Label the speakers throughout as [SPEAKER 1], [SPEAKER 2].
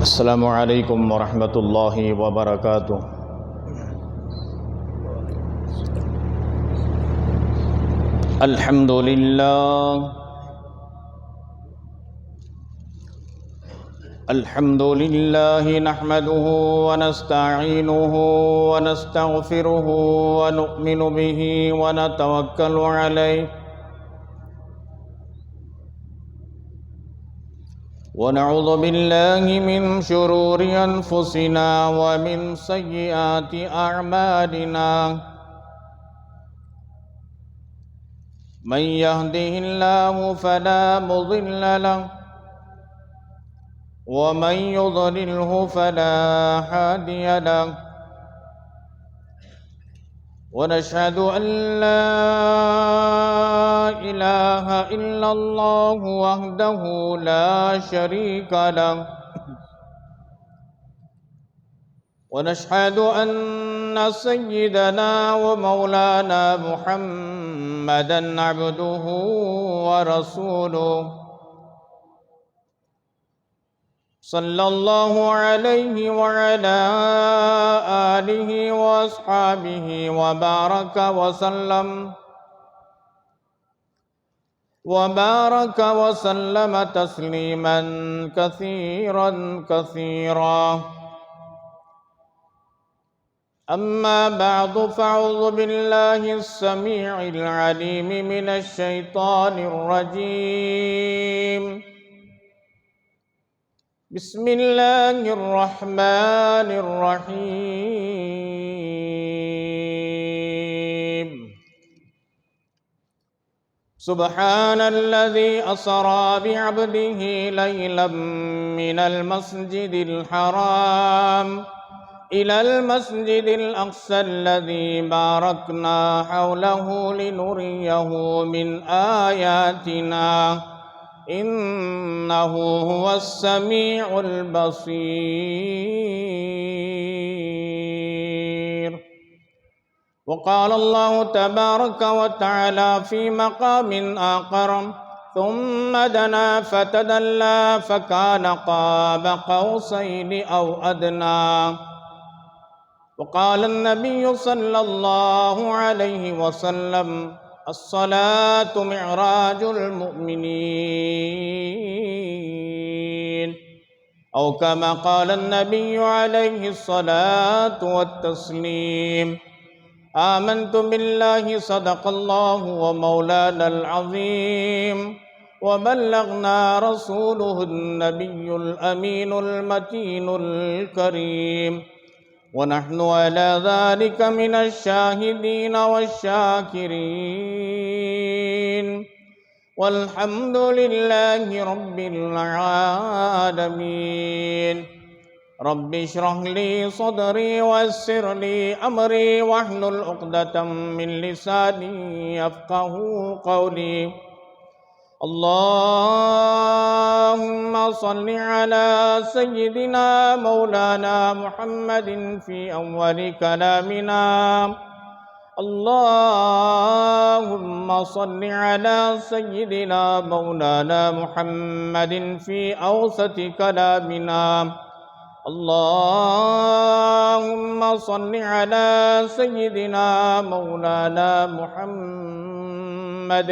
[SPEAKER 1] السلام علیکم ورحمۃ اللہ وبرکاتہ۔ الحمد للہ نحمده ونستعینه ونستغفره ونؤمن به ونتوکل علیہ ونعوذ باللہ من شرور انفسنا ومن سیئات اعمالنا من يهده الله فلا مضل له ومن يضلله فلا هادي له ونشهد أن لا إله إلا الله وحده لا شريك له ونشهد أن سيدنا ومولانا محمدًا عبده ورسوله صلى الله عليه وعلى آله وأصحابه وبارك وسلم تسليما كثيرا كثيرا. أما بعد فأعوذ بالله السميع العليم من الشيطان الرجيم. بسم الله الرحمن الرحيم. سبحان الذي أسرى بعبده ليلا من المسجد الحرام إلى المسجد الأقصى الذي باركنا حوله لنريه من آياتنا إنه هو السميع البصير. وقال الله تبارك وتعالى في مقام آخر ثم دنا فتدلى فكان قاب قوسين أو أدنى. وقال النبي صلى الله عليه وسلم الصلاة معراج المؤمنين أو كما قال النبي عليه الصلاة والتسليم. آمنت بالله صدق الله ومولانا العظيم وبلغنا رسوله النبي الأمين المتين الكريم ونحن على ذلك من الشاهدين والشاكرين والحمد لله رب العالمين. رب اشرح لي صدري ويسر لي أمري واحلل عقدة من لساني يفقهوا قولي. اللهم صل على سيدنا مولانا محمد في أول كلامنا. اللهم صل على سيدنا مولانا محمد في أوسط كلامنا. اللهم صل على سيدنا مولانا محمد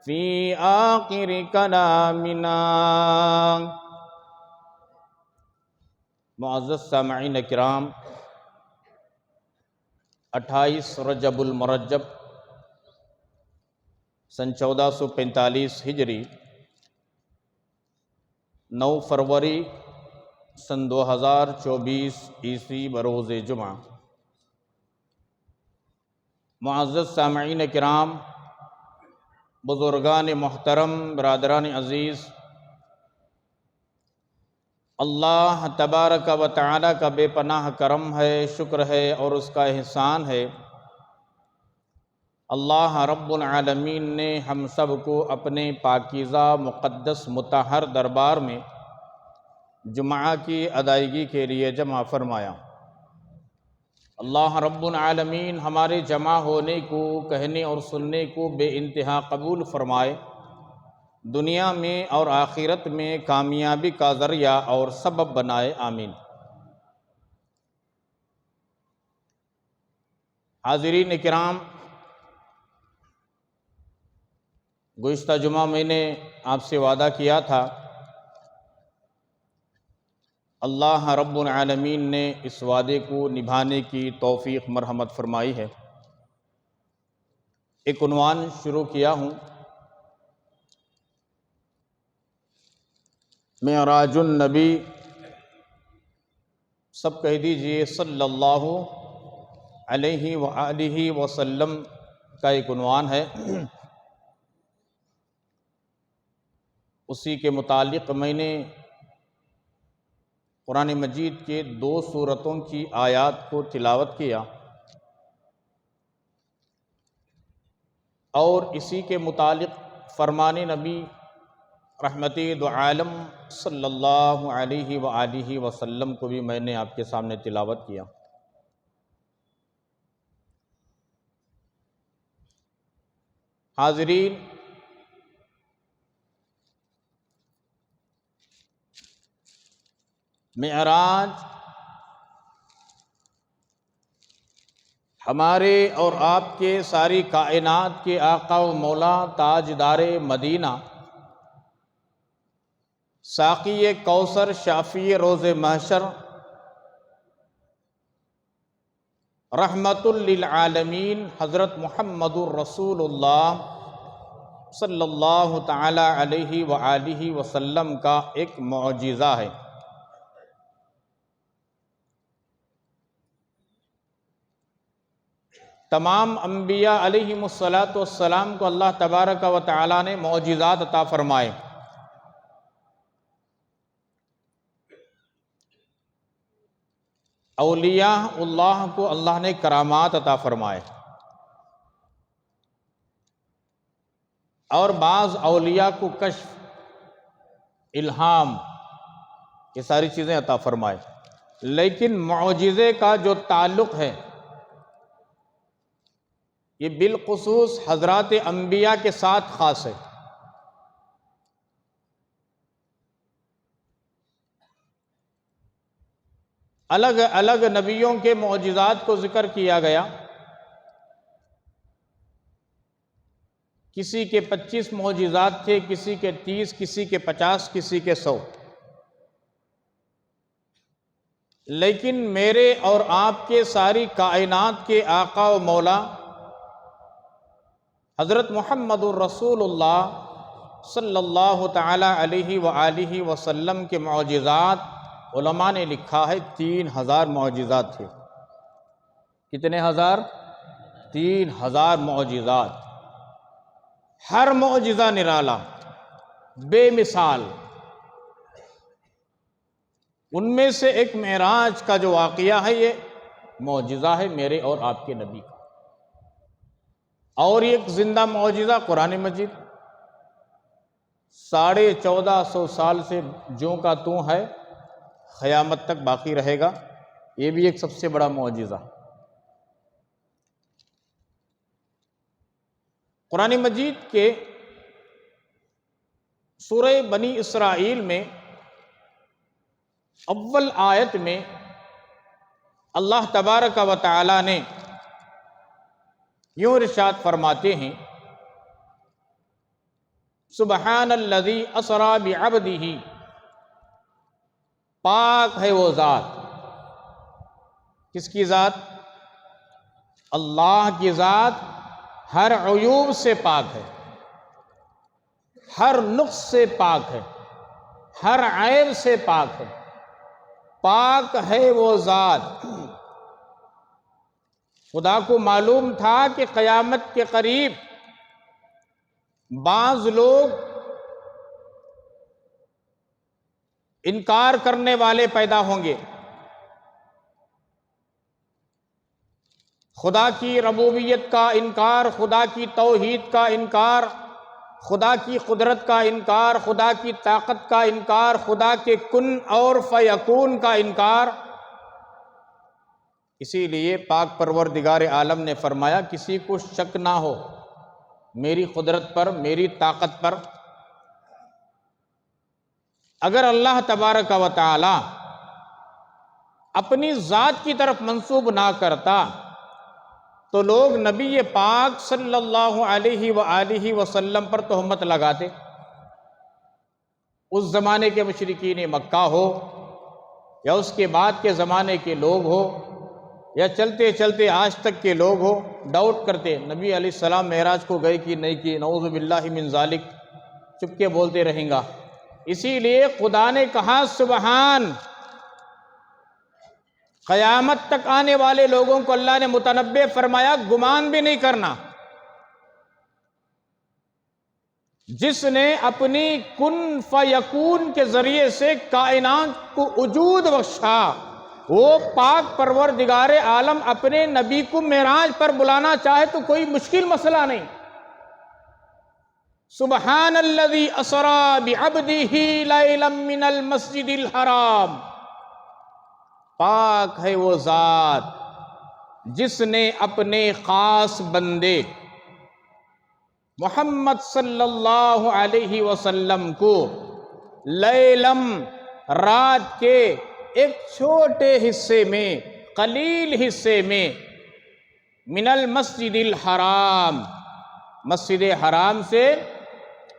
[SPEAKER 1] في آخر كلامنا. معزز سامعین کرام، 28 رجب المرجب سن 1445 ہجری، 9 فروری سن 2024 عیسوی بروز جمعہ. معزز سامعین کرام، بزرگان محترم، برادران عزیز، اللہ تبارک و تعالی کا بے پناہ کرم ہے، شکر ہے اور اس کا احسان ہے. اللہ رب العالمین نے ہم سب کو اپنے پاکیزہ مقدس مطہر دربار میں جمعہ کی ادائیگی کے لیے جمع فرمایا. اللہ رب العالمین ہمارے جمع ہونے کو، کہنے اور سننے کو بے انتہا قبول فرمائے دنیا میں اور آخرت میں کامیابی کا ذریعہ اور سبب بنائے، آمین۔ حاضرین کرام، گزشتہ جمعہ میں نے آپ سے وعدہ کیا تھا، اللہ رب العالمین نے اس وعدے کو نبھانے کی توفیق مرحمت فرمائی ہے۔ ایک عنوان شروع کیا ہوں، معراج النبی، سب کہہ دیجئے صلی اللہ علیہ وآلہ وسلم کا ایک عنوان ہے۔ اسی کے متعلق میں نے قرآن مجید کے 2 سورتوں کی آیات کو تلاوت کیا، اور اسی کے متعلق فرمان نبی رحمت دو عالم صلی اللہ علیہ وآلہ وسلم کو بھی میں نے آپ کے سامنے تلاوت کیا۔ حاضرین، معراج ہمارے اور آپ کے ساری کائنات کے آقا و مولا تاجدار مدینہ، ساقی کوثر، شافی روز محشر، رحمت للعالمین حضرت محمد الرسول اللہ صلی اللہ تعالی علیہ وآلہ وسلم کا ایک معجزہ ہے۔ تمام انبیاء علیہم الصلاۃ کو اللہ تبارک و تعالی نے معجزات عطا فرمائے۔ اولیاء اللہ کو اللہ نے کرامات عطا فرمائے، اور بعض اولیاء کو کشف، الہام، یہ ساری چیزیں عطا فرمائے۔ لیکن معجزے کا جو تعلق ہے یہ بالخصوص حضرات انبیاء کے ساتھ خاص ہے۔ الگ الگ نبیوں کے معجزات کو ذکر کیا گیا، کسی کے 25 معجزات تھے، کسی کے 30، کسی کے 50، کسی کے 100۔ لیکن میرے اور آپ کے ساری کائنات کے آقا و مولا حضرت محمد الرسول اللہ صلی اللہ تعالی علیہ وآلہ وسلم کے معجزات، علماء نے لکھا ہے 3000 معجزات تھے۔ کتنے ہزار؟ 3000 معجزات۔ ہر معجزہ نرالا، بے مثال۔ ان میں سے ایک معراج کا جو واقعہ ہے یہ معجزہ ہے میرے اور آپ کے نبی کا، اور ایک زندہ معجزہ قرآن مجید 1450 سال سے جوں کا توں ہے، قیامت تک باقی رہے گا، یہ بھی ایک سب سے بڑا معجزہ۔ قرآن مجید کے سورہ بنی اسرائیل میں اول آیت میں اللہ تبارک و تعالی نے یوں ارشاد فرماتے ہیں، سبحان الذی اسری بعبدہ، پاک ہے وہ ذات۔ کس کی ذات؟ اللہ کی ذات ہر عیوب سے پاک ہے، ہر نقص سے پاک ہے، ہر عیب سے پاک ہے، پاک ہے وہ ذات۔ خدا کو معلوم تھا کہ قیامت کے قریب بعض لوگ انکار کرنے والے پیدا ہوں گے، خدا کی ربوبیت کا انکار، خدا کی توحید کا انکار، خدا کی قدرت کا انکار، خدا کی طاقت کا انکار، خدا کے کن اور فیکون کا انکار۔ اسی لیے پاک پروردگار عالم نے فرمایا کسی کو شک نہ ہو میری قدرت پر، میری طاقت پر، اگر اللہ تبارک و تعالی اپنی ذات کی طرف منسوب نہ کرتا تو لوگ نبی پاک صلی اللہ علیہ وآلہ وسلم پر تہمت لگاتے۔ اس زمانے کے مشرکین مکہ ہو یا اس کے بعد کے زمانے کے لوگ ہو یا چلتے چلتے آج تک کے لوگ ہو، ڈاؤٹ کرتے نبی علیہ السلام معراج کو گئے کہ نہیں کی، نعوذ باللہ من ذالک، چپ کے بولتے رہیں گا۔ اسی لیے خدا نے کہا سبحان، قیامت تک آنے والے لوگوں کو اللہ نے متنبع فرمایا گمان بھی نہیں کرنا۔ جس نے اپنی کن فیکون کے ذریعے سے کائنات کو وجود بخشا، وہ پاک پروردگار عالم اپنے نبی کو معراج پر بلانا چاہے تو کوئی مشکل مسئلہ نہیں۔ سبحان الذی اسری بعبدہ لیلا من المسجد الحرام، پاک ہے وہ ذات جس نے اپنے خاص بندے محمد صلی اللہ علیہ وسلم کو لیلم، رات کے ایک چھوٹے حصے میں، قلیل حصے میں، من المسجد الحرام، مسجد حرام سے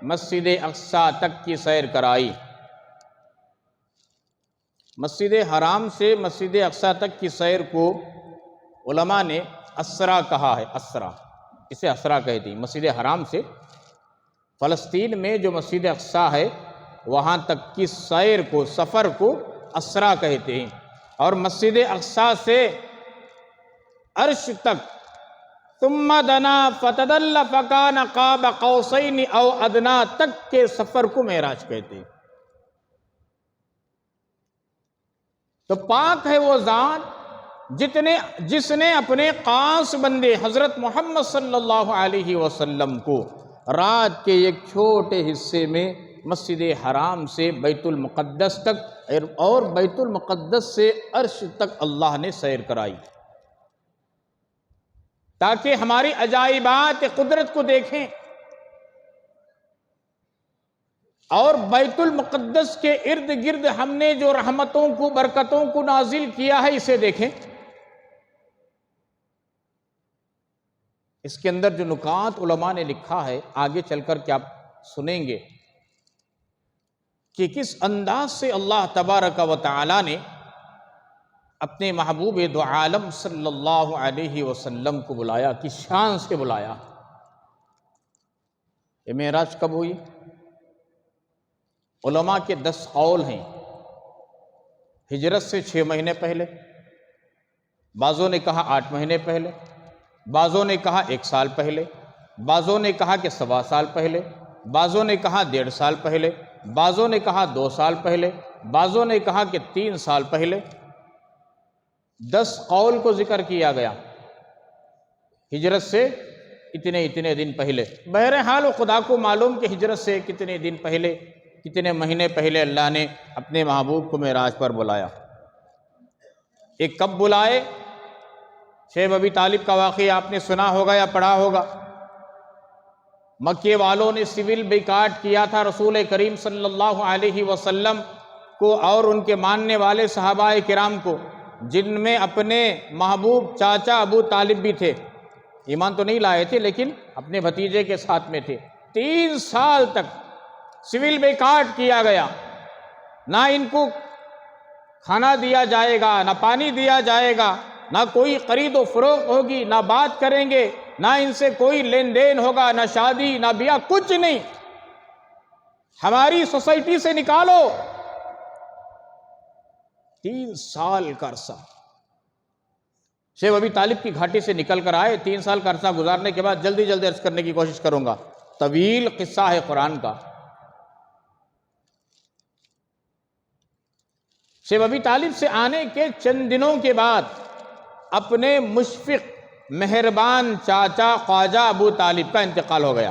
[SPEAKER 1] مسجد اقصی تک کی سیر کرائی۔ مسجد حرام سے مسجد اقصی تک کی سیر کو علماء نے اسرا کہا ہے، اسرا، اسے اسرا کہتے ہیں۔ مسجد حرام سے فلسطین میں جو مسجد اقصی ہے وہاں تک کی سیر کو، سفر کو اسرا کہتے ہیں، اور مسجد اقصی سے عرش تک ثم دنا فتدل فکان قاب قوسین او ادنا تک کے سفر کو معراج کہتے ہیں۔ تو پاک ہے وہ ذات جس نے اپنے خاص بندے حضرت محمد صلی اللہ علیہ وسلم کو رات کے ایک چھوٹے حصے میں مسجد حرام سے بیت المقدس تک اور بیت المقدس سے عرش تک اللہ نے سیر کرائی، تاکہ ہماری عجائبات قدرت کو دیکھیں اور بیت المقدس کے ارد گرد ہم نے جو رحمتوں کو، برکتوں کو نازل کیا ہے اسے دیکھیں۔ اس کے اندر جو نکات علماء نے لکھا ہے آگے چل کر کے آپ سنیں گے کہ کس انداز سے اللہ تبارک و تعالی نے اپنے محبوب دو عالم صلی اللہ علیہ وسلم کو بلایا، کس شان سے بلایا۔ یہ معراج کب ہوئی؟ علماء کے 10 قول ہیں۔ ہجرت سے 6 مہینے پہلے، بعضوں نے کہا 8 مہینے پہلے، بعضوں نے کہا 1 سال پہلے، بعضوں نے کہا کہ 1.25 سال پہلے، بعضوں نے کہا 1.5 سال پہلے، بعضوں نے کہا 2 سال پہلے، بعضوں نے کہا کہ 3 سال پہلے۔ 10 قول کو ذکر کیا گیا، ہجرت سے اتنے دن پہلے۔ بہرحال خدا کو معلوم کہ ہجرت سے کتنے دن پہلے، کتنے مہینے پہلے اللہ نے اپنے محبوب کو معراج پر بلایا۔ ایک کب بلائے؟ شیخ ابی طالب کا واقعہ آپ نے سنا ہوگا یا پڑھا ہوگا۔ مکے والوں نے سول بیکاٹ کیا تھا رسول کریم صلی اللہ علیہ وسلم کو اور ان کے ماننے والے صحابہ کرام کو، جن میں اپنے محبوب چاچا ابو طالب بھی تھے۔ ایمان تو نہیں لائے تھے لیکن اپنے بھتیجے کے ساتھ میں تھے۔ 3 سال تک سول بیکاٹ کیا گیا، نہ ان کو کھانا دیا جائے گا، نہ پانی دیا جائے گا، نہ کوئی خرید و فروخت ہوگی، نہ بات کریں گے، نہ ان سے کوئی لین دین ہوگا، نہ شادی نہ بیاہ، کچھ نہیں، ہماری سوسائٹی سے نکالو۔ 3 سال کا عرصہ شیخ ابی طالب کی گھاٹی سے نکل کر آئے۔ 3 سال کا عرصہ گزارنے کے بعد جلدی عرض کرنے کی کوشش کروں گا، طویل قصہ ہے قرآن کا۔ شیخ ابی طالب سے آنے کے چند دنوں کے بعد اپنے مشفق مہربان چاچا خواجہ ابو طالب کا انتقال ہو گیا۔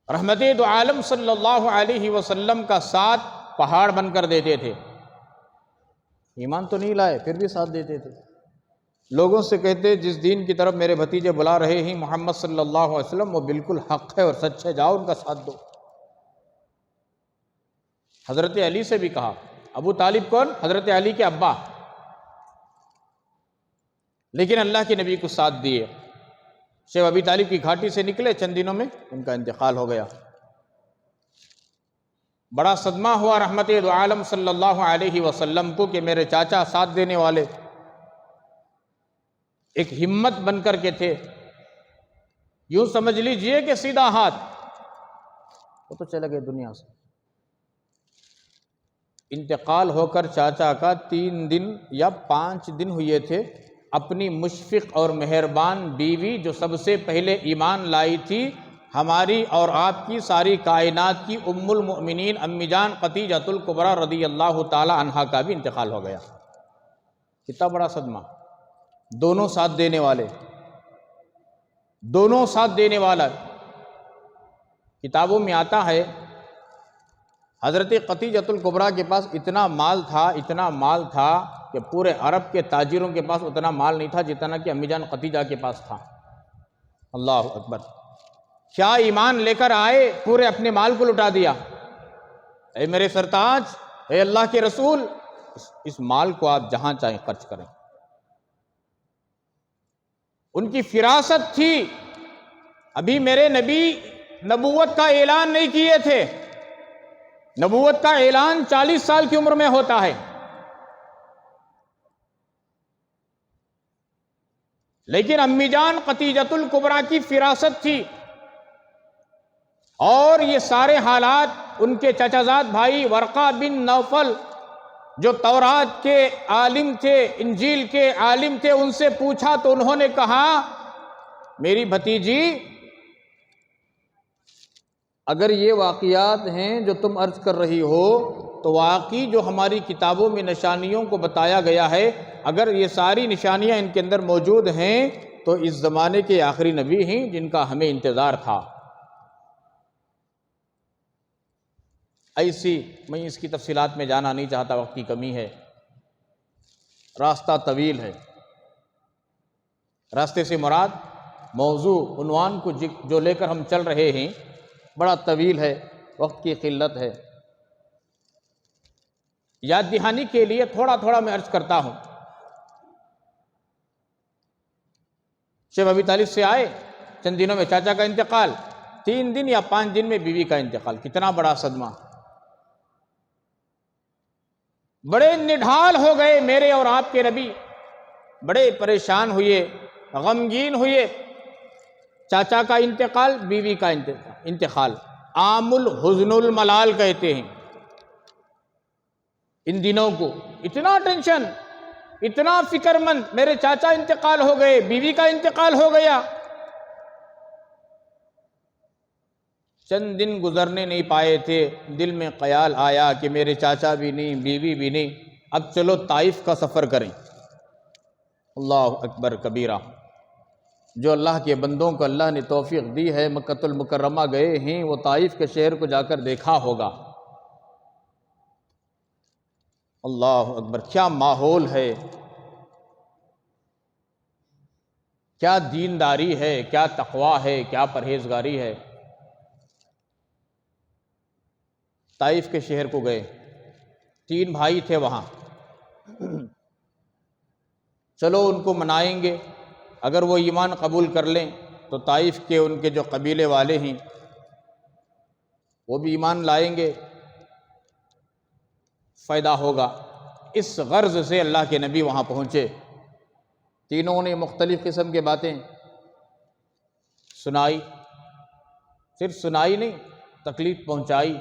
[SPEAKER 1] رحمت دو عالم صلی اللہ علیہ وسلم کا ساتھ پہاڑ بن کر دیتے تھے۔ ایمان تو نہیں لائے پھر بھی ساتھ دیتے تھے۔ لوگوں سے کہتے جس دین کی طرف میرے بھتیجے بلا رہے ہیں محمد صلی اللہ علیہ وسلم، وہ بالکل حق ہے اور سچ ہے، جاؤ ان کا ساتھ دو۔ حضرت علی سے بھی کہا، ابو طالب کون؟ حضرت علی کے ابا، لیکن اللہ کے نبی کو ساتھ دیے۔ شیخ ابی طالب کی گھاٹی سے نکلے، چند دنوں میں ان کا انتقال ہو گیا۔ بڑا صدمہ ہوا رحمت دو عالم صلی اللہ علیہ وسلم کو کہ میرے چاچا ساتھ دینے والے ایک ہمت بن کر کے تھے، یوں سمجھ لیجئے کہ سیدھا ہاتھ، وہ تو چلے گئے دنیا سے۔ انتقال ہو کر چاچا کا 3 دن یا 5 دن ہوئے تھے، اپنی مشفق اور مہربان بیوی جو سب سے پہلے ایمان لائی تھی، ہماری اور آپ کی ساری کائنات کی ام المؤمنین امی جان خدیجۃ الکبریٰ رضی اللہ تعالی عنہا کا بھی انتقال ہو گیا۔ کتنا بڑا صدمہ، دونوں ساتھ دینے والے، دونوں ساتھ دینے والا۔ کتابوں میں آتا ہے حضرت خدیجۃ الکبریٰ کے پاس اتنا مال تھا کہ پورے عرب کے تاجروں کے پاس اتنا مال نہیں تھا جتنا کہ امی جان خدیجہ کے پاس تھا۔ اللہ اکبر، کیا ایمان لے کر آئے، پورے اپنے مال کو لٹا دیا۔ اے میرے سرتاج، اے اللہ کے رسول، اس مال کو آپ جہاں چاہیں خرچ کریں۔ ان کی فراست تھی، ابھی میرے نبی نبوت کا اعلان نہیں کیے تھے، نبوت کا اعلان 40 سال کی عمر میں ہوتا ہے، لیکن امی جان خدیجۃ الکبریٰ کی فراست تھی، اور یہ سارے حالات ان کے چچا زاد بھائی ورقہ بن نوفل جو تورات کے عالم تھے، انجیل کے عالم تھے، ان سے پوچھا تو انہوں نے کہا میری بھتیجی اگر یہ واقعات ہیں جو تم عرض کر رہی ہو تو واقعی جو ہماری کتابوں میں نشانیوں کو بتایا گیا ہے، اگر یہ ساری نشانیاں ان کے اندر موجود ہیں تو اس زمانے کے آخری نبی ہیں جن کا ہمیں انتظار تھا۔ ایسی، میں اس کی تفصیلات میں جانا نہیں چاہتا، وقت کی کمی ہے، راستہ طویل ہے۔ راستے سے مراد موضوع عنوان کو جو لے کر ہم چل رہے ہیں بڑا طویل ہے، وقت کی قلت ہے۔ یاد دہانی کے لیے تھوڑا میں عرض کرتا ہوں۔ شیخ ابی طالب سے آئے، چند دنوں میں چاچا کا انتقال، 3 دن یا 5 دن میں بیوی کا انتقال، کتنا بڑا صدمہ۔ بڑے نڈھال ہو گئے میرے اور آپ کے نبی، بڑے پریشان ہوئے، غمگین ہوئے۔ چاچا کا انتقال، بیوی کا انتقال، عام الحزن الملال کہتے ہیں ان دنوں کو۔ اتنا ٹینشن، اتنا فکر مند، میرے چاچا انتقال ہو گئے، بیوی کا انتقال ہو گیا۔ چند دن گزرنے نہیں پائے تھے، دل میں خیال آیا کہ میرے چاچا بھی نہیں، بیوی بھی نہیں، اب چلو طائف کا سفر کریں۔ اللہ اکبر کبیرہ۔ جو اللہ کے بندوں کو اللہ نے توفیق دی ہے مکہ المکرمہ گئے ہیں، وہ طائف کے شہر کو جا کر دیکھا ہوگا۔ اللہ اکبر، کیا ماحول ہے، کیا دینداری ہے، کیا تقوی ہے، کیا پرہیزگاری ہے۔ طائف کے شہر کو گئے، 3 بھائی تھے وہاں، چلو ان کو منائیں گے، اگر وہ ایمان قبول کر لیں تو طائف کے ان کے جو قبیلے والے ہیں وہ بھی ایمان لائیں گے، فائدہ ہوگا۔ اس غرض سے اللہ کے نبی وہاں پہنچے۔ تینوں نے مختلف قسم کے باتیں سنائی، صرف سنائی نہیں، تکلیف پہنچائی،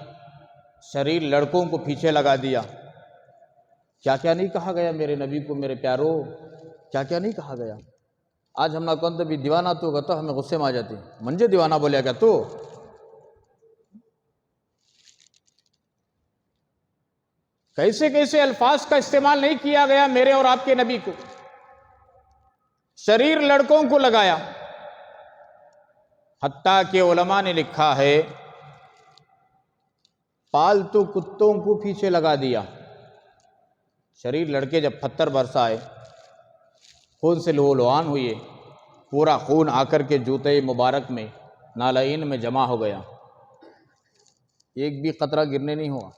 [SPEAKER 1] شریر لڑکوں کو پیچھے لگا دیا۔ کیا کیا نہیں کہا گیا میرے نبی کو، میرے پیارو، کیا کیا نہیں کہا گیا۔ آج ہم نہ کون تو بھی دیوانہ تو کہتا، ہمیں غصے میں آ جاتے ہیں، منجے دیوانہ بولیا کیا تو۔ کیسے کیسے الفاظ کا استعمال نہیں کیا گیا میرے اور آپ کے نبی کو، شریر لڑکوں کو لگایا۔ حتیٰ کہ علماء نے لکھا ہے پالتو کتوں کو پیچھے لگا دیا۔ شریر لڑکے جب پتھر برسائے، خون سے لہولہان ہوئے، پورا خون آ کر کے جوتے مبارک میں، نالین میں جمع ہو گیا، ایک بھی قطرہ گرنے نہیں ہوا۔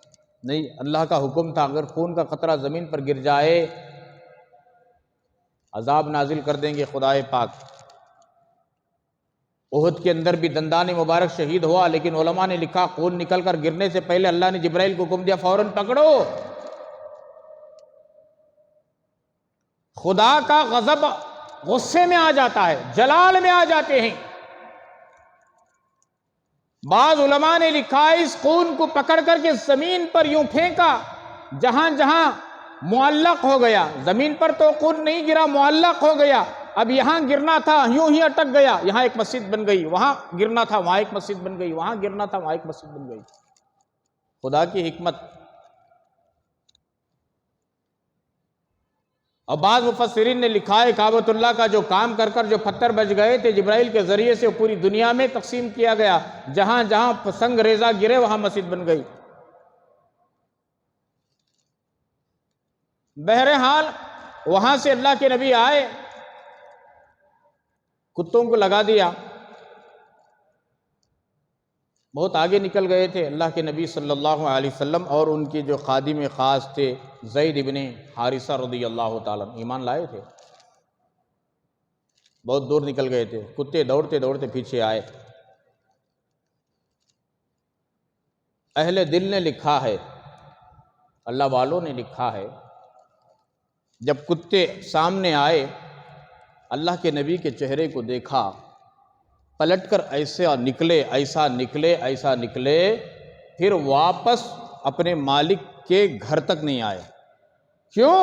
[SPEAKER 1] نہیں، اللہ کا حکم تھا اگر خون کا قطرہ زمین پر گر جائے عذاب نازل کر دیں گے خدائے پاک۔ احد کے اندر بھی دندان مبارک شہید ہوا، لیکن علماء نے لکھا خون نکل کر گرنے سے پہلے اللہ نے جبرائیل کو حکم دیا فوراً پکڑو۔ خدا کا غضب غصے میں آ جاتا ہے، جلال میں آ جاتے ہیں۔ بعض علماء نے لکھا اس خون کو پکڑ کر کے زمین پر یوں پھینکا، جہاں جہاں معلق ہو گیا، زمین پر تو خون نہیں گرا، معلق ہو گیا، اب یہاں گرنا تھا یوں ہی اٹک گیا، یہاں ایک مسجد بن گئی، وہاں گرنا تھا وہاں ایک مسجد بن گئی، وہاں گرنا تھا وہاں ایک مسجد بن گئی۔ خدا کی حکمت۔ اور بعض مفسرین نے لکھا ہے کعبۃ اللہ کا جو کام کر کر جو پتھر بچ گئے تھے جبرائیل کے ذریعے سے پوری دنیا میں تقسیم کیا گیا، جہاں جہاں سنگ ریزہ گرے وہاں مسجد بن گئی۔ بہرحال وہاں سے اللہ کے نبی آئے، کتوں کو لگا دیا، بہت آگے نکل گئے تھے اللہ کے نبی صلی اللہ علیہ وسلم اور ان کے جو خادم خاص تھے زید ابن حارثہ رضی اللہ تعالیٰ ایمان لائے تھے، بہت دور نکل گئے تھے، کتے دوڑتے دوڑتے پیچھے آئے۔ اہل دل نے لکھا ہے، اللہ والوں نے لکھا ہے، جب کتے سامنے آئے اللہ کے نبی کے چہرے کو دیکھا، پلٹ کر ایسا نکلے ایسا نکلے ایسا نکلے، پھر واپس اپنے مالک کے گھر تک نہیں آئے۔ کیوں؟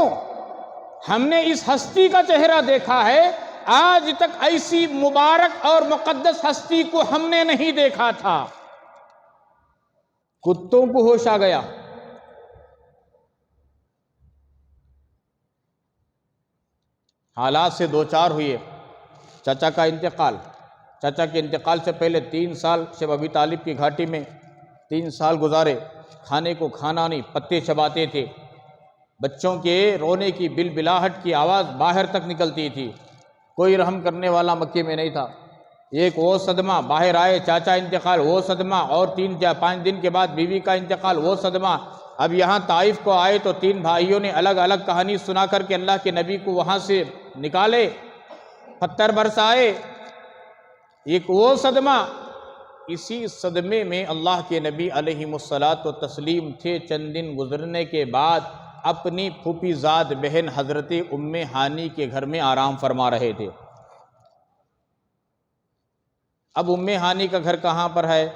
[SPEAKER 1] ہم نے اس ہستی کا چہرہ دیکھا ہے، آج تک ایسی مبارک اور مقدس ہستی کو ہم نے نہیں دیکھا تھا۔ کتوں کو ہوش آ گیا۔ حالات سے دوچار ہوئے، چچا کا انتقال، چچا کے انتقال سے پہلے 3 سال شیخ ابی طالب کی گھاٹی میں 3 سال گزارے، کھانے کو کھانا نہیں، پتے چباتے تھے، بچوں کے رونے کی بلبلاہٹ کی آواز باہر تک نکلتی تھی، کوئی رحم کرنے والا مکے میں نہیں تھا۔ ایک وہ صدمہ، باہر آئے چاچا انتقال وہ صدمہ، اور 3 یا 5 دن کے بعد بیوی کا انتقال وہ صدمہ۔ اب یہاں طائف کو آئے تو 3 بھائیوں نے الگ الگ کہانی سنا کر کے اللہ کے نبی کو وہاں سے نکالے، پتھر برسائے، ایک وہ صدمہ۔ اسی صدمے میں اللہ کے نبی علیہ الصلاۃ والتسلیم تھے، چند دن گزرنے کے بعد اپنی پھوپھی زاد بہن حضرت ام ہانی کے گھر میں آرام فرما رہے تھے۔ اب ام ہانی کا گھر کہاں پر ہے؟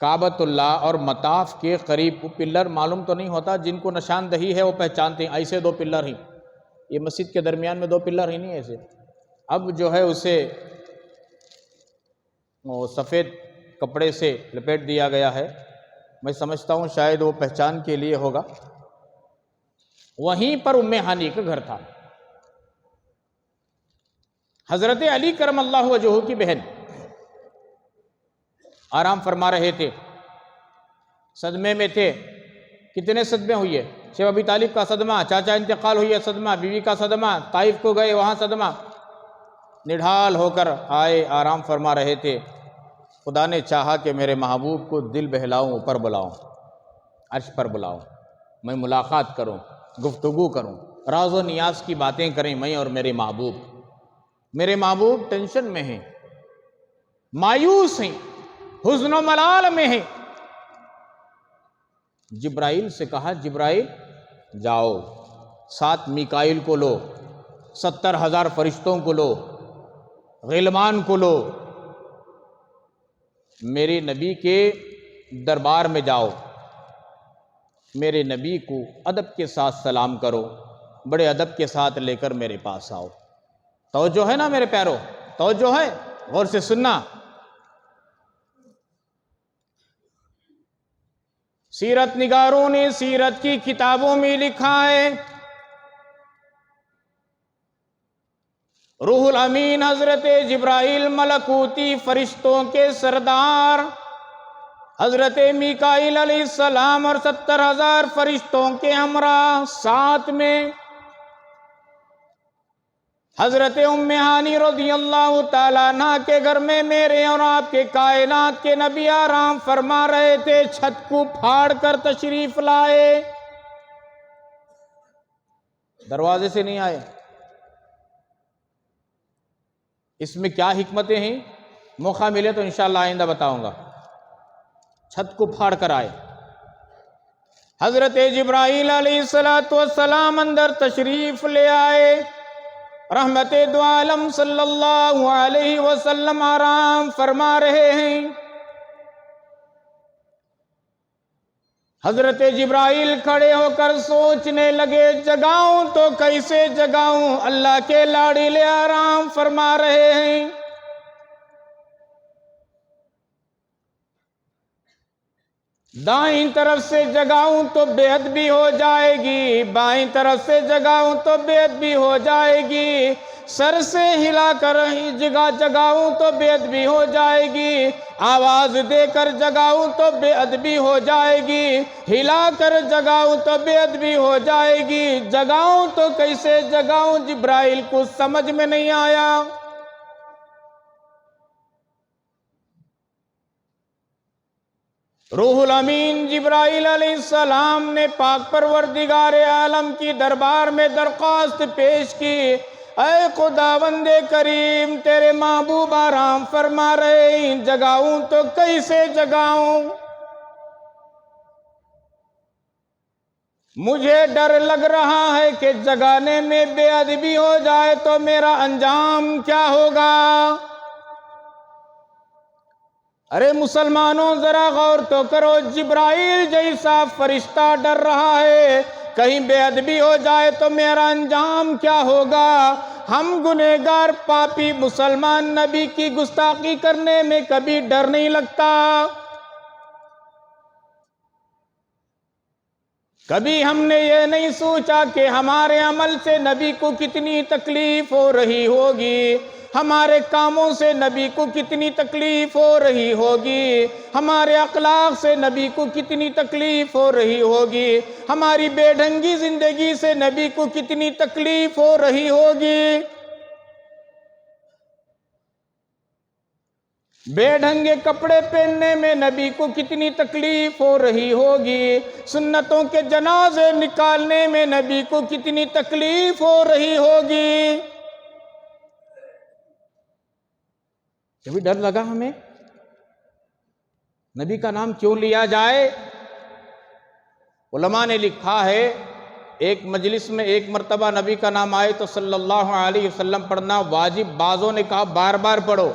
[SPEAKER 1] کعبۃ اللہ اور مطاف کے قریب۔ وہ پلر معلوم تو نہیں ہوتا، جن کو نشاندہی ہے وہ پہچانتے ہیں، ایسے 2 پلر ہیں، یہ مسجد کے درمیان میں 2 پلر ہی نہیں ایسے۔ اب جو ہے اسے سفید کپڑے سے لپیٹ دیا گیا ہے، میں سمجھتا ہوں شاید وہ پہچان کے لیے ہوگا۔ وہیں پر ام ہانی کا گھر تھا، حضرت علی کرم اللہ وجہہ کی بہن آرام فرما رہے تھے، صدمے میں تھے۔ کتنے صدمے ہوئے؟ شیخ ابی طالب کا صدمہ، چاچا انتقال ہوئی صدمہ، بیوی کا صدمہ، طائف کو گئے وہاں صدمہ، نڈھال ہو کر آئے، آرام فرما رہے تھے۔ خدا نے چاہا کہ میرے محبوب کو دل بہلاؤں، اوپر بلاؤں، عرش پر بلاؤں، میں ملاقات کروں، گفتگو کروں، راز و نیاز کی باتیں کریں میں اور میرے محبوب۔ میرے محبوب ٹینشن میں ہیں، مایوس ہیں، حزن و ملال میں ہیں۔ جبرائیل سے کہا جبرائیل جاؤ، ساتھ میکائیل کو لو، 70,000 فرشتوں کو لو، غلمان کو لو، میرے نبی کے دربار میں جاؤ، میرے نبی کو ادب کے ساتھ سلام کرو، بڑے ادب کے ساتھ لے کر میرے پاس آؤ۔ توجہ ہے نا میرے پیارو؟ توجہ ہے؟ غور سے سننا۔ سیرت نگاروں نے سیرت کی کتابوں میں لکھا ہے، روح الامین حضرت جبرائیل ملکوتی فرشتوں کے سردار، حضرت میکائیل علیہ السلام اور 70,000 فرشتوں کے ہمراہ ساتھ میں حضرت ام ہانی رضی اللہ تعالیٰ عنہ کے گھر میں میرے اور آپ کے کائنات کے نبی آرام فرما رہے تھے، چھت کو پھاڑ کر تشریف لائے، دروازے سے نہیں آئے۔ اس میں کیا حکمتیں ہیں، موقع ملے تو انشاءاللہ آئندہ بتاؤں گا۔ چھت کو پھاڑ کر آئے، حضرت جبرائیل علیہ السلام اندر تشریف لے آئے، رحمت دو عالم صلی اللہ علیہ وسلم آرام فرما رہے ہیں۔ حضرت جبرائیل کھڑے ہو کر سوچنے لگے، جگاؤں تو کیسے جگاؤں، اللہ کے لاڈلے آرام فرما رہے ہیں۔ دائیں طرف سے جگاؤں تو بے ادبی ہو جائے گی، بائیں طرف سے جگاؤں تو بے ادبی ہو جائے گی، سر سے ہلا کر جگاؤں تو بے ادبی ہو جائے گی، آواز دے کر جگاؤں تو بے ادبی ہو جائے گی، ہلا کر جگاؤں تو بے ادبی ہو جائے گی، جگاؤں تو کیسے جگاؤں، جبرائیل کو سمجھ میں نہیں آیا۔ روح الامین جبرائیل علیہ السلام نے پاک پروردگار عالم کی دربار میں درخواست پیش کی، اے خداوند کریم، تیرے محبوب آرام فرما رہے ہیں، جگاؤں تو کیسے جگاؤں، مجھے ڈر لگ رہا ہے کہ جگانے میں بے ادبی ہو جائے تو میرا انجام کیا ہوگا۔ ارے مسلمانوں ذرا غور تو کرو، جبرائیل جیسا فرشتہ ڈر رہا ہے کہیں بے ادبی ہو جائے تو میرا انجام کیا ہوگا۔ ہم گنہگار پاپی مسلمان نبی کی گستاخی کرنے میں کبھی ڈر نہیں لگتا، کبھی ہم نے یہ نہیں سوچا کہ ہمارے عمل سے نبی کو کتنی تکلیف ہو رہی ہوگی، ہمارے کاموں سے نبی کو کتنی تکلیف ہو رہی ہوگی، ہمارے اخلاق سے نبی کو کتنی تکلیف ہو رہی ہوگی، ہماری بے ڈھنگی زندگی سے نبی کو کتنی تکلیف ہو رہی ہوگی، بے ڈھنگے کپڑے پہننے میں نبی کو کتنی تکلیف ہو رہی ہوگی، سنتوں کے جنازے نکالنے میں نبی کو کتنی تکلیف ہو رہی ہوگی۔ کبھی ڈر لگا ہمیں نبی کا نام کیوں لیا جائے؟ علماء نے لکھا ہے، ایک مجلس میں ایک مرتبہ نبی کا نام آئے تو صلی اللہ علیہ وسلم پڑھنا واجب، بعضوں نے کہا بار بار پڑھو،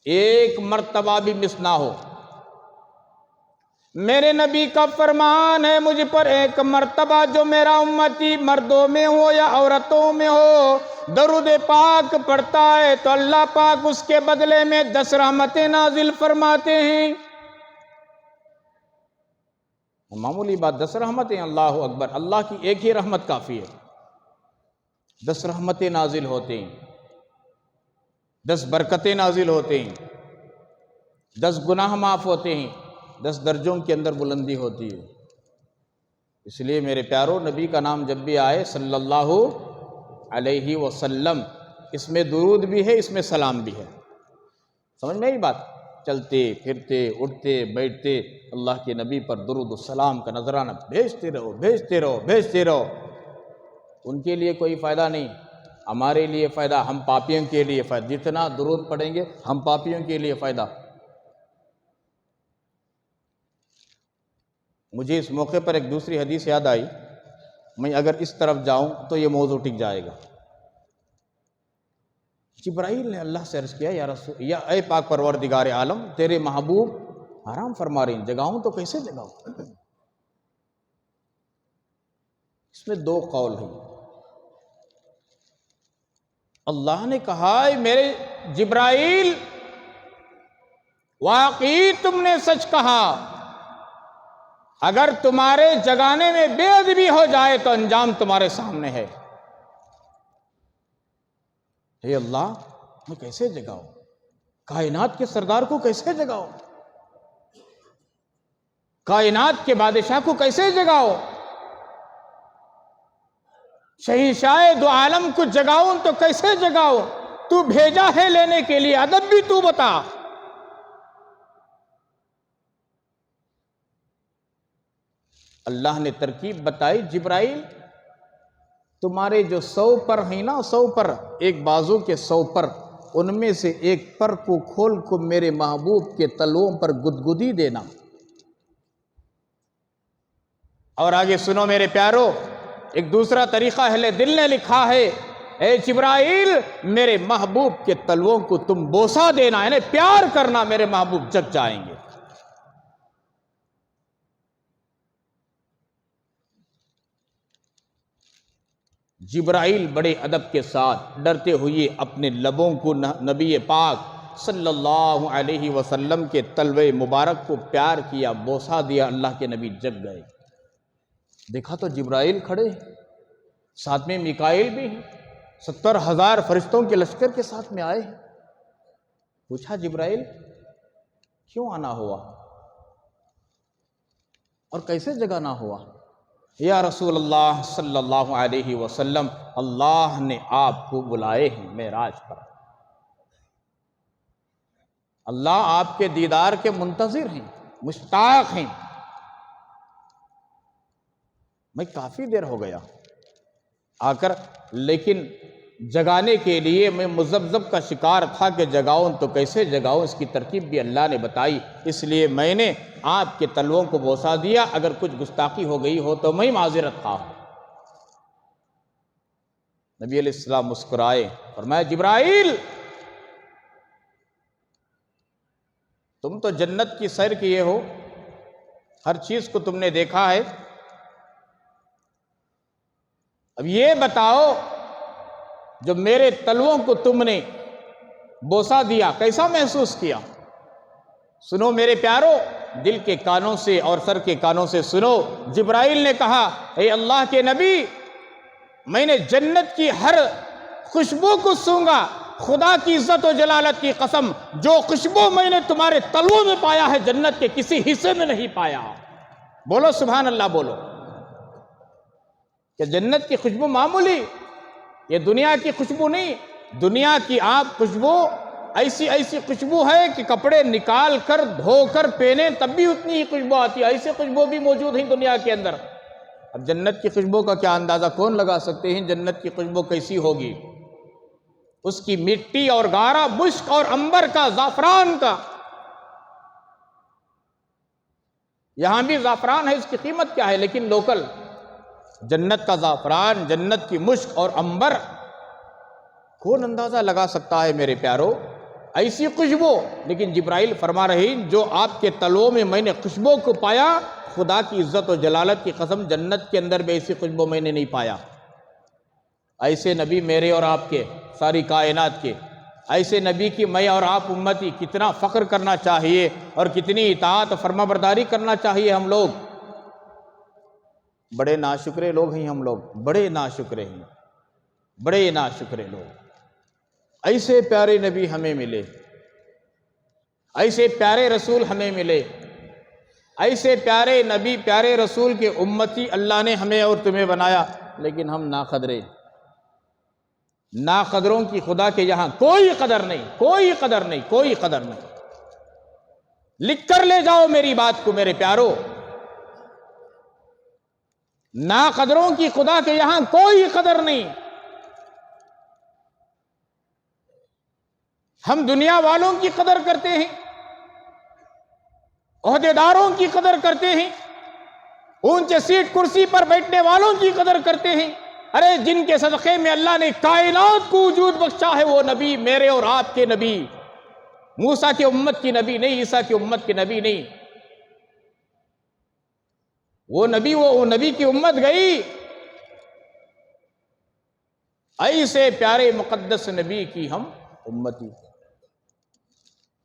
[SPEAKER 1] ایک مرتبہ بھی مس نہ ہو۔ میرے نبی کا فرمان ہے، مجھ پر ایک مرتبہ جو میرا امتی مردوں میں ہو یا عورتوں میں ہو درود پاک پڑھتا ہے تو اللہ پاک اس کے بدلے میں 10 رحمتیں نازل فرماتے ہیں۔ معمولی بات، 10 رحمتیں، اللہ اکبر، اللہ کی ایک ہی رحمت کافی ہے، 10 رحمتیں نازل ہوتے ہیں، 10 برکتیں نازل ہوتے ہیں، 10 گناہ معاف ہوتے ہیں، 10 درجوں کے اندر بلندی ہوتی ہے۔ اس لیے میرے پیارو، نبی کا نام جب بھی آئے صلی اللہ علیہ وسلم، اس میں درود بھی ہے، اس میں سلام بھی ہے، سمجھ میں آئی بات؟ چلتے پھرتے اٹھتے بیٹھتے اللہ کے نبی پر درود السلام کا نذرانہ بھیجتے رہو، بھیجتے رہو، بھیجتے رہو۔ ان کے لیے کوئی فائدہ نہیں، ہمارے لیے فائدہ، ہم پاپیوں کے لیے فائدہ، جتنا درود پڑھیں گے ہم پاپیوں کے لیے فائدہ۔ مجھے اس موقع پر ایک دوسری حدیث یاد آئی، میں اگر اس طرف جاؤں تو یہ موضوع ٹک جائے گا۔ جبرائیل نے اللہ سے عرض کیا، یا اے پاک پروردگار عالم، تیرے محبوب آرام فرما رہے ہیں، جگاؤں تو کیسے جگاؤں؟ اس میں 2 قول ہیں۔ اللہ نے کہا، میرے جبرائیل، واقعی تم نے سچ کہا، اگر تمہارے جگانے میں بے ادبی ہو جائے تو انجام تمہارے سامنے ہے۔ اے اللہ، میں کیسے جگاؤں؟ کائنات کے سردار کو کیسے جگاؤں؟ کائنات کے بادشاہ کو کیسے جگاؤ؟ شہنشاہ دو عالم کو جگاؤں تو کیسے جگاؤں؟ تو بھیجا ہے لینے کے لیے، ادب بھی تو بتا۔ اللہ نے ترکیب بتائی، جبرائیل تمہارے جو 100 پر ہیں نا، 100 پر، ایک بازو کے 100 پر، ان میں سے ایک پر کو کھول کو میرے محبوب کے تلوؤں پر گدگدی دینا۔ اور آگے سنو میرے پیارو، ایک دوسرا طریقہ اہل دل نے لکھا ہے، اے جبرائیل میرے محبوب کے تلووں کو تم بوسہ دینا، یعنی پیار کرنا، میرے محبوب جگ جائیں گے۔ جبرائیل بڑے ادب کے ساتھ ڈرتے ہوئے اپنے لبوں کو نبی پاک صلی اللہ علیہ وسلم کے تلوے مبارک کو پیار کیا، بوسہ دیا، اللہ کے نبی جگ گئے۔ دیکھا تو جبرائیل کھڑے، ساتھ میں میکائیل بھی ہیں، 70,000 فرشتوں کے لشکر کے ساتھ میں آئے ہیں۔ پوچھا جبرائیل کیوں آنا ہوا اور کیسے جگانا ہوا؟ یا رسول اللہ صلی اللہ علیہ وسلم، اللہ نے آپ کو بلائے ہیں معراج پر، اللہ آپ کے دیدار کے منتظر ہیں، مشتاق ہیں۔ میں کافی دیر ہو گیا آ کر، لیکن جگانے کے لیے میں مذبذب کا شکار تھا کہ جگاؤں تو کیسے جگاؤں، اس کی ترکیب بھی اللہ نے بتائی، اس لیے میں نے آپ کے تلووں کو بوسہ دیا، اگر کچھ گستاخی ہو گئی ہو تو میں معذرت خواہ ہوں۔ نبی علیہ السلام مسکرائے، فرمایا جبرائیل تم تو جنت کی سیر کیے ہو، ہر چیز کو تم نے دیکھا ہے، اب یہ بتاؤ جو میرے تلووں کو تم نے بوسہ دیا کیسا محسوس کیا؟ سنو میرے پیارو، دل کے کانوں سے اور سر کے کانوں سے سنو۔ جبرائیل نے کہا اے اللہ کے نبی، میں نے جنت کی ہر خوشبو کو سونگا، خدا کی عزت و جلالت کی قسم، جو خوشبو میں نے تمہارے تلووں میں پایا ہے جنت کے کسی حصے میں نہیں پایا۔ بولو سبحان اللہ، بولو کہ جنت کی خوشبو معمولی، یہ دنیا کی خوشبو نہیں، دنیا کی آپ خوشبو ایسی خوشبو ہے کہ کپڑے نکال کر دھو کر پہنے تب بھی اتنی ہی خوشبو آتی ہے، ایسی خوشبو بھی موجود ہیں دنیا کے اندر۔ اب جنت کی خوشبو کا کیا اندازہ کون لگا سکتے ہیں؟ جنت کی خوشبو کیسی ہوگی؟ اس کی مٹی اور گارا، مشک اور عنبر کا، زعفران کا، یہاں بھی زعفران ہے، اس کی قیمت کیا ہے، لیکن لوکل جنت کا زعفران، جنت کی مشک اور عنبر کون اندازہ لگا سکتا ہے میرے پیارو؟ ایسی خوشبو، لیکن جبرائیل فرما رہے ہیں جو آپ کے تلووں میں نے خوشبو کو پایا، خدا کی عزت و جلالت کی قسم جنت کے اندر بھی ایسی خوشبو میں نے نہیں پایا۔ ایسے نبی میرے اور آپ کے، ساری کائنات کے، ایسے نبی کی میں اور آپ امتی کتنا فخر کرنا چاہیے اور کتنی اطاعت فرما برداری کرنا چاہیے ہم لوگ۔ بڑے ناشکرے لوگ ہیں ہم لوگ، بڑے ناشکرے ہیں، بڑے ناشکرے لوگ۔ ایسے پیارے نبی ہمیں ملے، ایسے پیارے رسول ہمیں ملے، ایسے پیارے نبی پیارے رسول کے امتی اللہ نے ہمیں اور تمہیں بنایا، لیکن ہم ناقدرے، ناقدروں کی خدا کے یہاں کوئی قدر نہیں، کوئی قدر نہیں، کوئی قدر نہیں۔ لکھ کر لے جاؤ میری بات کو میرے پیارو، ناقدروں کی خدا کے یہاں کوئی قدر نہیں۔ ہم دنیا والوں کی قدر کرتے ہیں، عہدیداروں کی قدر کرتے ہیں، اونچے سیٹ کرسی پر بیٹھنے والوں کی قدر کرتے ہیں۔ ارے جن کے صدقے میں اللہ نے کائنات کو وجود بخشا ہے وہ نبی میرے اور آپ کے نبی، موسیٰ کی امت کی نبی نہیں، عیسیٰ کی امت کے نبی نہیں، وہ نبی کی امت گئی۔ ایسے پیارے مقدس نبی کی ہم امتی۔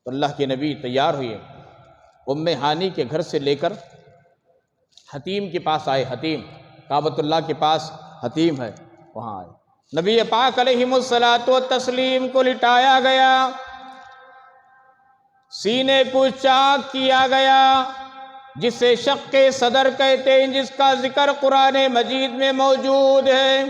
[SPEAKER 1] تو اللہ کے نبی تیار ہوئے، ام ہانی کے گھر سے لے کر حتیم کے پاس آئے، حتیم کعبۃ اللہ کے پاس حتیم ہے، وہاں آئے، نبی پاک علیہ الصلاۃ والتسلیم کو لٹایا گیا، سینے کو چاک کیا گیا، جسے شق صدر کہتے ہیں، جس کا ذکر قرآن مجید میں موجود ہے۔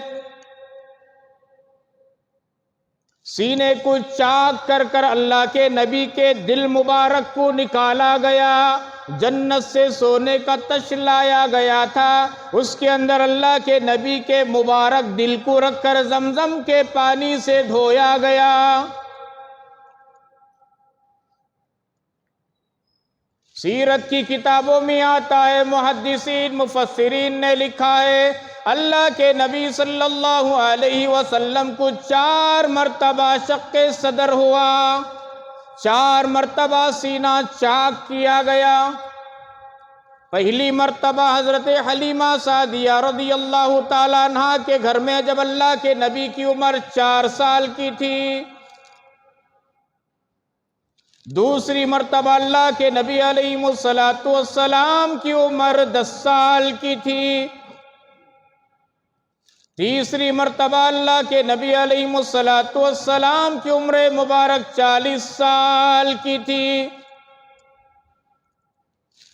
[SPEAKER 1] سینے کو چاک کر کر اللہ کے نبی کے دل مبارک کو نکالا گیا، جنت سے سونے کا تش لایا گیا تھا، اس کے اندر اللہ کے نبی کے مبارک دل کو رکھ کر زمزم کے پانی سے دھویا گیا۔ سیرت کی کتابوں میں آتا ہے، محدثین مفسرین نے لکھا ہے اللہ کے نبی صلی اللہ علیہ وسلم کو 4 مرتبہ شق صدر ہوا، 4 مرتبہ سینہ چاک کیا گیا۔ پہلی مرتبہ حضرت حلیمہ سعدیہ رضی اللہ تعالیٰ عنہ کے گھر میں جب اللہ کے نبی کی عمر 4 سال کی تھی، دوسری مرتبہ اللہ کے نبی علیہ السلام کی عمر 10 سال کی تھی، تیسری مرتبہ اللہ کے نبی علیہ السلام کی عمر مبارک 40 سال کی تھی،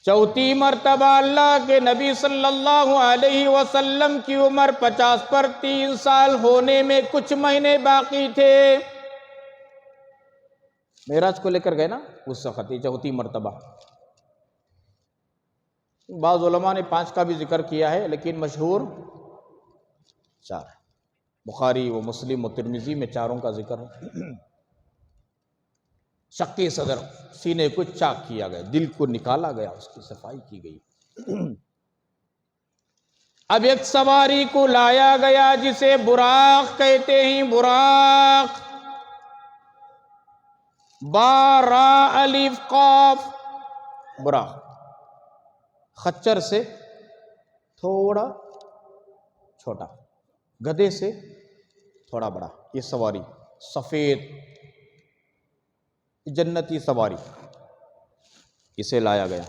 [SPEAKER 1] چوتھی مرتبہ اللہ کے نبی صلی اللہ علیہ وسلم کی عمر 50 پر 3 سال ہونے میں کچھ مہینے باقی تھے۔ معراج کو لے کر گئے نا اس وقت، یہ چوتھی مرتبہ۔ بعض علماء نے 5 کا بھی ذکر کیا ہے، لیکن مشہور 4 ہے۔ بخاری و مسلم و ترمذی میں 4 کا ذکر ہے۔ شق صدر، سینے کو چاک کیا گیا، دل کو نکالا گیا، اس کی صفائی کی گئی۔ اب ایک سواری کو لایا گیا جسے براق کہتے ہیں، براق، با را الف قاف، براق، خچر سے تھوڑا چھوٹا، گدھے سے تھوڑا بڑا، یہ سواری سفید جنتی سواری، اسے لایا گیا،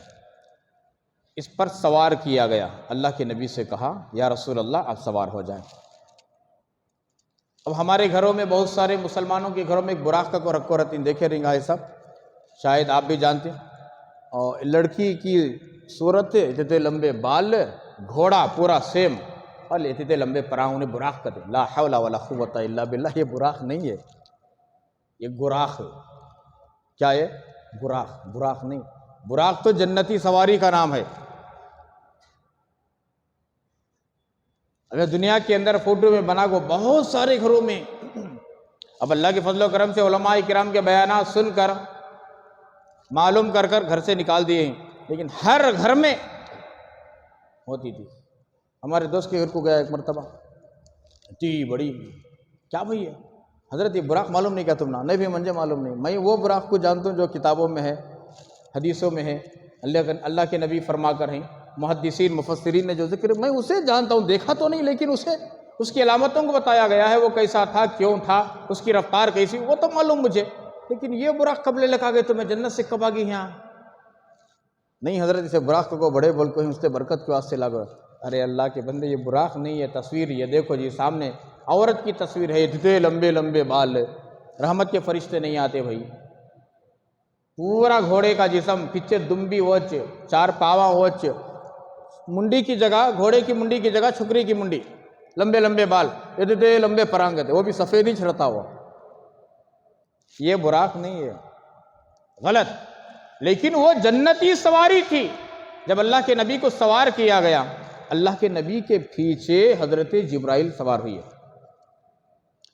[SPEAKER 1] اس پر سوار کیا گیا۔ اللہ کے نبی سے کہا یا رسول اللہ آپ سوار ہو جائیں۔ اب ہمارے گھروں میں بہت سارے مسلمانوں کے گھروں میں ایک براق کا کو رکھو رہتی ہیں، دیکھے رہیں گے صاحب، شاید آپ بھی جانتے ہیں۔ اور لڑکی کی صورت اتنے لمبے بال، گھوڑا پورا سیم، اور اتنے لمبے پراؤں، انہیں براق کہتے ہیں۔ لا حول ولا قوت الا باللہ، یہ براق نہیں ہے، یہ گراق ہے۔ کیا ہے؟ براق، براق نہیں، براق تو جنتی سواری کا نام ہے۔ اگر دنیا کے اندر فوٹو میں بنا کو بہت سارے گھروں میں، اب اللہ کے فضل و کرم سے علماء کرام کے بیانات سن کر معلوم کر کر گھر سے نکال دیے ہیں، لیکن ہر گھر میں ہوتی تھی۔ ہمارے دوست کے گھر کو گیا ایک مرتبہ، اتنی بڑی، کیا بھئی ہے حضرت یہ براق معلوم نہیں کیا تم نے؟ نہیں بھی مجھے معلوم نہیں، میں وہ براق کو جانتا ہوں جو کتابوں میں ہے، حدیثوں میں ہے، اللہ کے نبی فرما کر ہیں، محدثین مفسرین نے جو ذکر، میں اسے جانتا ہوں، دیکھا تو نہیں، لیکن اس کی علامتوں کو بتایا گیا ہے، وہ کیسا تھا، کیوں تھا، اس کی رفتار کیسی، وہ تو معلوم مجھے، لیکن یہ براق کب لے لگا گئے تمہیں جنت سے کب آ گئی یہاں؟ نہیں حضرت اسے براق کو بڑے بول کو ہی اس سے برکت کے واسطے لگا۔ ارے اللہ کے بندے یہ براق نہیں ہے، تصویر یہ دیکھو جی سامنے عورت کی تصویر ہے، اتنے لمبے لمبے بال، رحمت کے فرشتے نہیں آتے بھائی، پورا گھوڑے کا جسم، پیچھے دمبی وچ، 4 پاواں وچ، منڈی کی جگہ، گھوڑے کی منڈی کی جگہ چھکری کی منڈی، لمبے لمبے بال، اتنے لمبے پرانگ تھے، وہ بھی سفید ہی چھڑتا ہوا، یہ براق نہیں ہے، غلط۔ لیکن وہ جنتی سواری تھی۔ جب اللہ کے نبی کو سوار کیا گیا، اللہ کے نبی کے پیچھے حضرت جبرائیل سوار ہوئی ہے،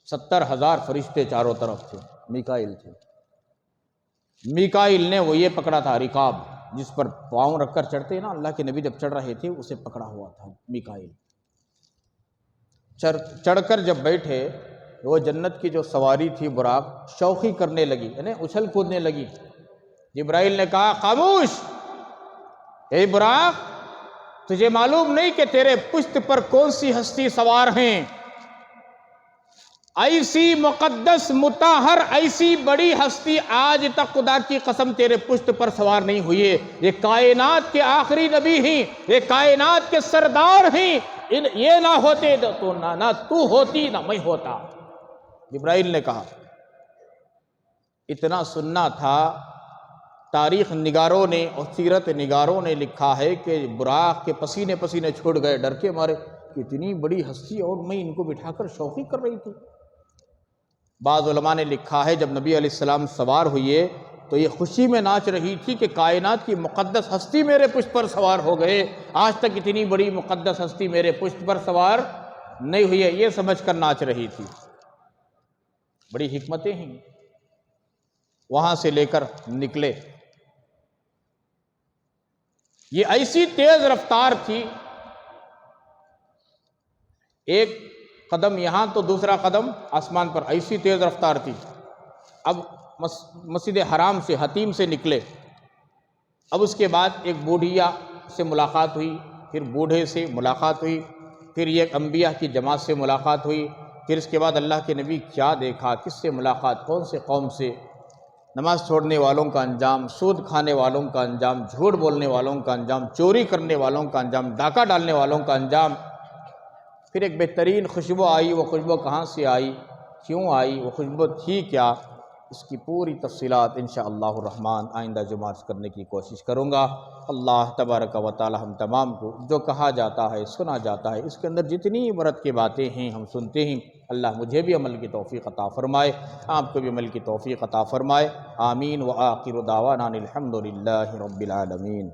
[SPEAKER 1] 70,000 فرشتے چاروں طرف تھے، میکائیل تھے۔ میکائیل نے وہ یہ پکڑا تھا رکاب، جس پر پاؤں رکھ کر چڑھتے ہیں نا، اللہ کے نبی جب چڑھ رہے تھے اسے پکڑا ہوا تھا میکائیل۔ چڑھ کر جب بیٹھے، وہ جنت کی جو سواری تھی براق شوخی کرنے لگی، یعنی اچھل کودنے لگی۔ جبرائیل نے کہا خاموش، اے براق، تجھے معلوم نہیں کہ تیرے پشت پر کون سی ہستی سوار ہیں؟ ایسی مقدس مطہر، ایسی بڑی ہستی آج تک خدا کی قسم تیرے پشت پر سوار نہیں ہوئی ہے۔ یہ کائنات کے آخری نبی ہیں، یہ کائنات کے سردار ہیں، یہ نہ ہوتے تو نہ تو ہوتی نہ میں ہوتا۔ جبرائیل نے کہا، اتنا سننا تھا۔ تاریخ نگاروں نے اور سیرت نگاروں نے لکھا ہے کہ براق کے پسینے پسینے چھوڑ گئے، ڈر کے مارے کہ اتنی بڑی ہستی اور میں ان کو بٹھا کر شوخی کر رہی تھی۔ بعض علماء نے لکھا ہے جب نبی علیہ السلام سوار ہوئے تو یہ خوشی میں ناچ رہی تھی کہ کائنات کی مقدس ہستی میرے پشت پر سوار ہو گئے، آج تک اتنی بڑی مقدس ہستی میرے پشت پر سوار نہیں ہوئی ہے، یہ سمجھ کر ناچ رہی تھی۔ بڑی حکمتیں ہیں۔ وہاں سے لے کر نکلے، یہ ایسی تیز رفتار تھی، ایک قدم یہاں تو دوسرا قدم آسمان پر، ایسی تیز رفتار تھی۔ اب مسجد حرام سے حتیم سے نکلے، اب اس کے بعد ایک بوڑھیا سے ملاقات ہوئی، پھر بوڑھے سے ملاقات ہوئی، پھر ایک انبیاء کی جماعت سے ملاقات ہوئی، پھر اس کے بعد اللہ کے نبی کیا دیکھا، کس سے ملاقات، کون سے قوم سے، نماز چھوڑنے والوں کا انجام، سود کھانے والوں کا انجام، جھوٹ بولنے والوں کا انجام، چوری کرنے والوں کا انجام، ڈاکہ ڈالنے والوں کا انجام۔ پھر ایک بہترین خوشبو آئی، وہ خوشبو کہاں سے آئی، کیوں آئی، وہ خوشبو تھی کیا، اس کی پوری تفصیلات انشاءاللہ الرحمن آئندہ جمعہ کرنے کی کوشش کروں گا۔ اللہ تبارک و تعالی ہم تمام کو جو کہا جاتا ہے، سنا جاتا ہے، اس کے اندر جتنی عبرت کی باتیں ہیں ہم سنتے ہیں، اللہ مجھے بھی عمل کی توفیق عطا فرمائے، آپ کو بھی عمل کی توفیق عطا فرمائے۔ آمین۔ وآخر دعوانا الحمد للہ رب العالمین۔